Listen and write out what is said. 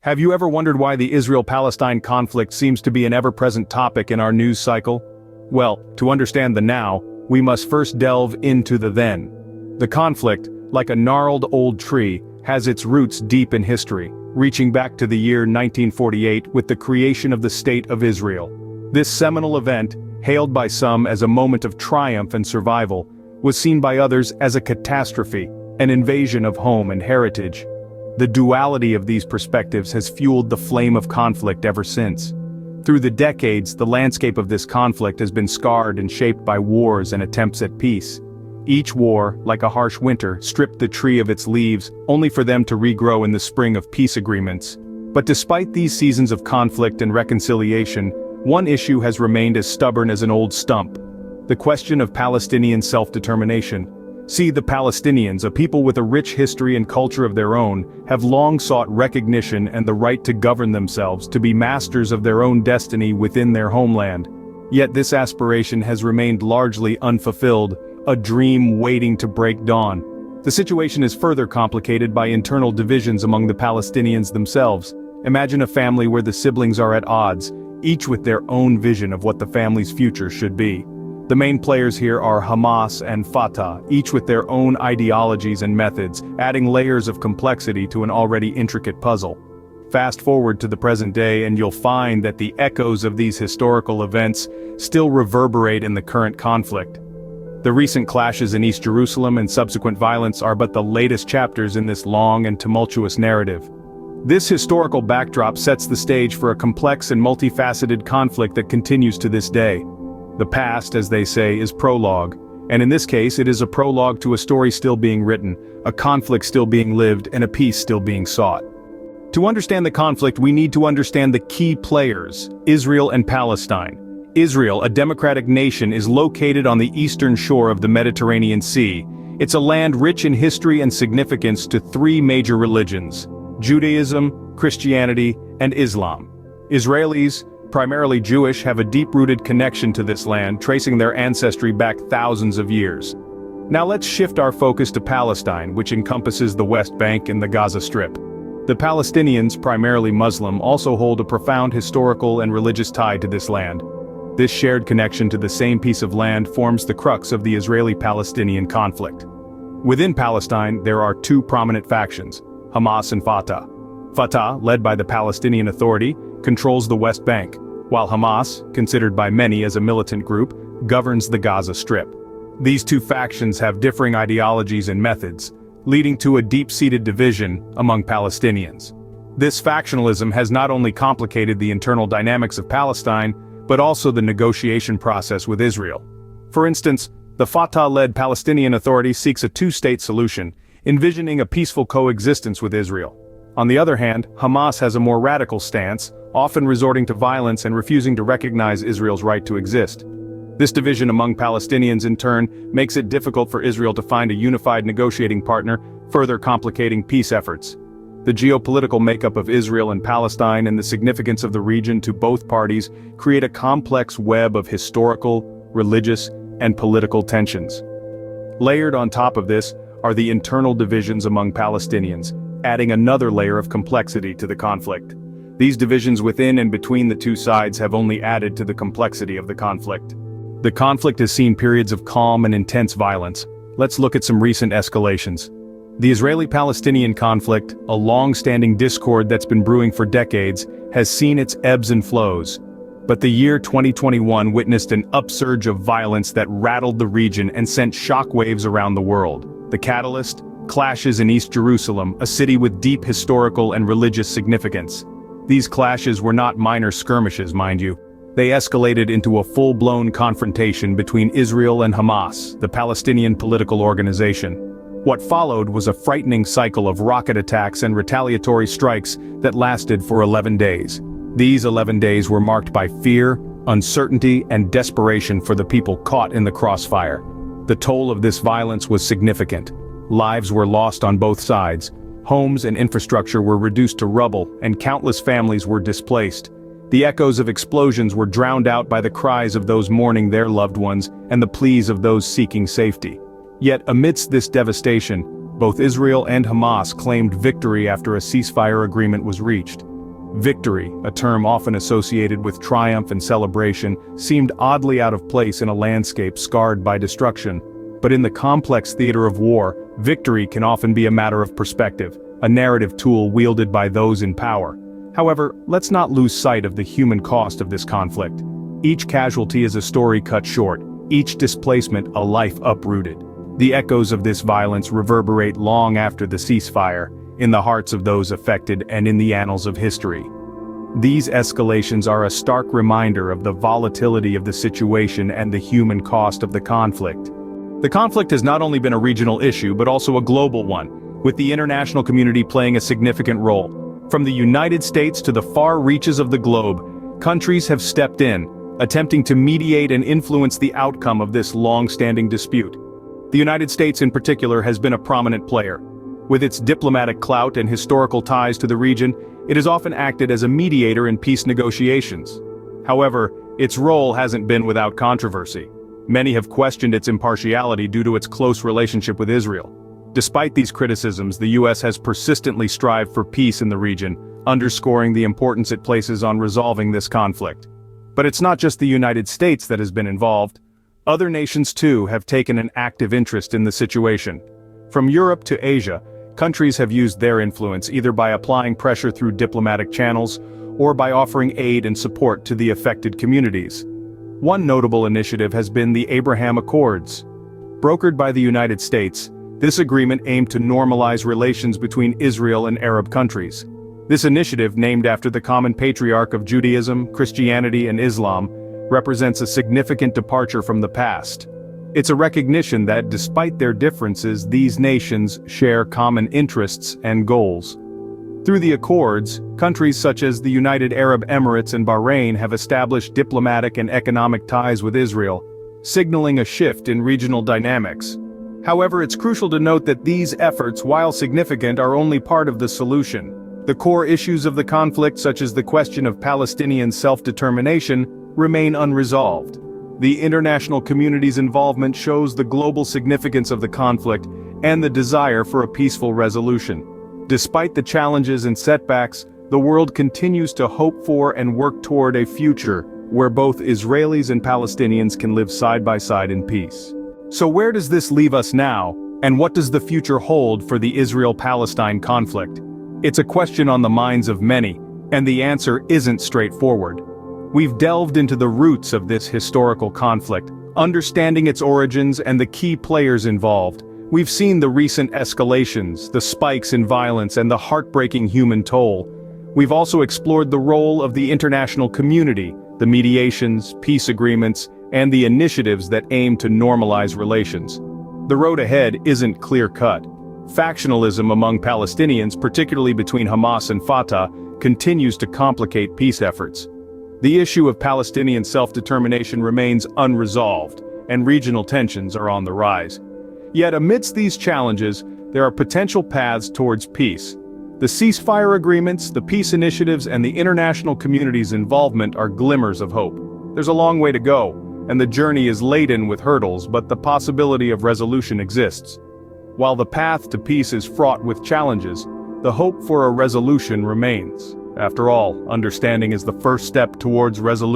Have you ever wondered why the Israel-Palestine conflict seems to be an ever-present topic in our news cycle? Well, to understand the now, we must first delve into the then. The conflict, like a gnarled old tree, has its roots deep in history, reaching back to the year 1948 with the creation of the State of Israel. This seminal event, hailed by some as a moment of triumph and survival, was seen by others as a catastrophe, an invasion of home and heritage. The duality of these perspectives has fueled the flame of conflict ever since. Through the decades, the landscape of this conflict has been scarred and shaped by wars and attempts at peace. Each war, like a harsh winter, stripped the tree of its leaves, only for them to regrow in the spring of peace agreements. But despite these seasons of conflict and reconciliation, one issue has remained as stubborn as an old stump: the question of Palestinian self-determination. See, the Palestinians, a people with a rich history and culture of their own, have long sought recognition and the right to govern themselves, to be masters of their own destiny within their homeland. Yet this aspiration has remained largely unfulfilled, a dream waiting to break dawn. The situation is further complicated by internal divisions among the Palestinians themselves. Imagine a family where the siblings are at odds, each with their own vision of what the family's future should be. The main players here are Hamas and Fatah, each with their own ideologies and methods, adding layers of complexity to an already intricate puzzle. Fast forward to the present day and you'll find that the echoes of these historical events still reverberate in the current conflict. The recent clashes in East Jerusalem and subsequent violence are but the latest chapters in this long and tumultuous narrative. This historical backdrop sets the stage for a complex and multifaceted conflict that continues to this day. The past, as they say, is prologue, and in this case it is a prologue to a story still being written, a conflict still being lived, and a peace still being sought. To understand the conflict, we need to understand the key players: Israel and Palestine. Israel, a democratic nation, is located on the eastern shore of the Mediterranean Sea. It's a land rich in history and significance to three major religions: Judaism, Christianity, and Islam. Israelis, primarily Jewish, have a deep-rooted connection to this land, tracing their ancestry back thousands of years. Now let's shift our focus to Palestine, which encompasses the West Bank and the Gaza Strip. The Palestinians, primarily Muslim, also hold a profound historical and religious tie to this land. This shared connection to the same piece of land forms the crux of the Israeli-Palestinian conflict. Within Palestine, there are two prominent factions: Hamas and Fatah. Fatah, led by the Palestinian Authority, controls the West Bank, while Hamas, considered by many as a militant group, governs the Gaza Strip. These two factions have differing ideologies and methods, leading to a deep-seated division among Palestinians. This factionalism has not only complicated the internal dynamics of Palestine, but also the negotiation process with Israel. For instance, the Fatah-led Palestinian Authority seeks a two-state solution, envisioning a peaceful coexistence with Israel. On the other hand, Hamas has a more radical stance, often resorting to violence and refusing to recognize Israel's right to exist. This division among Palestinians in turn makes it difficult for Israel to find a unified negotiating partner, further complicating peace efforts. The geopolitical makeup of Israel and Palestine and the significance of the region to both parties create a complex web of historical, religious, and political tensions. Layered on top of this are the internal divisions among Palestinians, adding another layer of complexity to the conflict. These divisions within and between the two sides have only added to the complexity of the conflict. The conflict has seen periods of calm and intense violence. Let's look at some recent escalations. The Israeli-Palestinian conflict, a long-standing discord that's been brewing for decades, has seen its ebbs and flows. But the year 2021 witnessed an upsurge of violence that rattled the region and sent shockwaves around the world. The catalyst? Clashes in East Jerusalem, a city with deep historical and religious significance. These clashes were not minor skirmishes, mind you. They escalated into a full-blown confrontation between Israel and Hamas, the Palestinian political organization. What followed was a frightening cycle of rocket attacks and retaliatory strikes that lasted for 11 days. These 11 days were marked by fear, uncertainty, and desperation for the people caught in the crossfire. The toll of this violence was significant. Lives were lost on both sides. Homes and infrastructure were reduced to rubble, and countless families were displaced. The echoes of explosions were drowned out by the cries of those mourning their loved ones and the pleas of those seeking safety. Yet amidst this devastation, both Israel and Hamas claimed victory after a ceasefire agreement was reached. Victory, a term often associated with triumph and celebration, seemed oddly out of place in a landscape scarred by destruction. But in the complex theater of war, victory can often be a matter of perspective, a narrative tool wielded by those in power. However, let's not lose sight of the human cost of this conflict. Each casualty is a story cut short, each displacement a life uprooted. The echoes of this violence reverberate long after the ceasefire, in the hearts of those affected and in the annals of history. These escalations are a stark reminder of the volatility of the situation and the human cost of the conflict. The conflict has not only been a regional issue but also a global one, with the international community playing a significant role. From the United States to the far reaches of the globe, countries have stepped in, attempting to mediate and influence the outcome of this long-standing dispute. The United States in particular has been a prominent player. With its diplomatic clout and historical ties to the region, it has often acted as a mediator in peace negotiations. However, its role hasn't been without controversy. Many have questioned its impartiality due to its close relationship with Israel. Despite these criticisms, the U.S. has persistently strived for peace in the region, underscoring the importance it places on resolving this conflict. But it's not just the United States that has been involved. Other nations too have taken an active interest in the situation. From Europe to Asia, countries have used their influence either by applying pressure through diplomatic channels or by offering aid and support to the affected communities. One notable initiative has been the Abraham Accords. Brokered by the United States, this agreement aimed to normalize relations between Israel and Arab countries. This initiative, named after the common patriarch of Judaism, Christianity, and Islam, represents a significant departure from the past. It's a recognition that, despite their differences, these nations share common interests and goals. Through the accords, countries such as the United Arab Emirates and Bahrain have established diplomatic and economic ties with Israel, signaling a shift in regional dynamics. However, it's crucial to note that these efforts, while significant, are only part of the solution. The core issues of the conflict, such as the question of Palestinian self-determination, remain unresolved. The international community's involvement shows the global significance of the conflict and the desire for a peaceful resolution. Despite the challenges and setbacks, the world continues to hope for and work toward a future where both Israelis and Palestinians can live side by side in peace. So where does this leave us now, and what does the future hold for the Israel-Palestine conflict? It's a question on the minds of many, and the answer isn't straightforward. We've delved into the roots of this historical conflict, understanding its origins and the key players involved. We've seen the recent escalations, the spikes in violence, and the heartbreaking human toll. We've also explored the role of the international community, the mediations, peace agreements, and the initiatives that aim to normalize relations. The road ahead isn't clear-cut. Factionalism among Palestinians, particularly between Hamas and Fatah, continues to complicate peace efforts. The issue of Palestinian self-determination remains unresolved, and regional tensions are on the rise. Yet amidst these challenges, there are potential paths towards peace. The ceasefire agreements, the peace initiatives, and the international community's involvement are glimmers of hope. There's a long way to go, and the journey is laden with hurdles, but the possibility of resolution exists. While the path to peace is fraught with challenges, the hope for a resolution remains. After all, understanding is the first step towards resolution.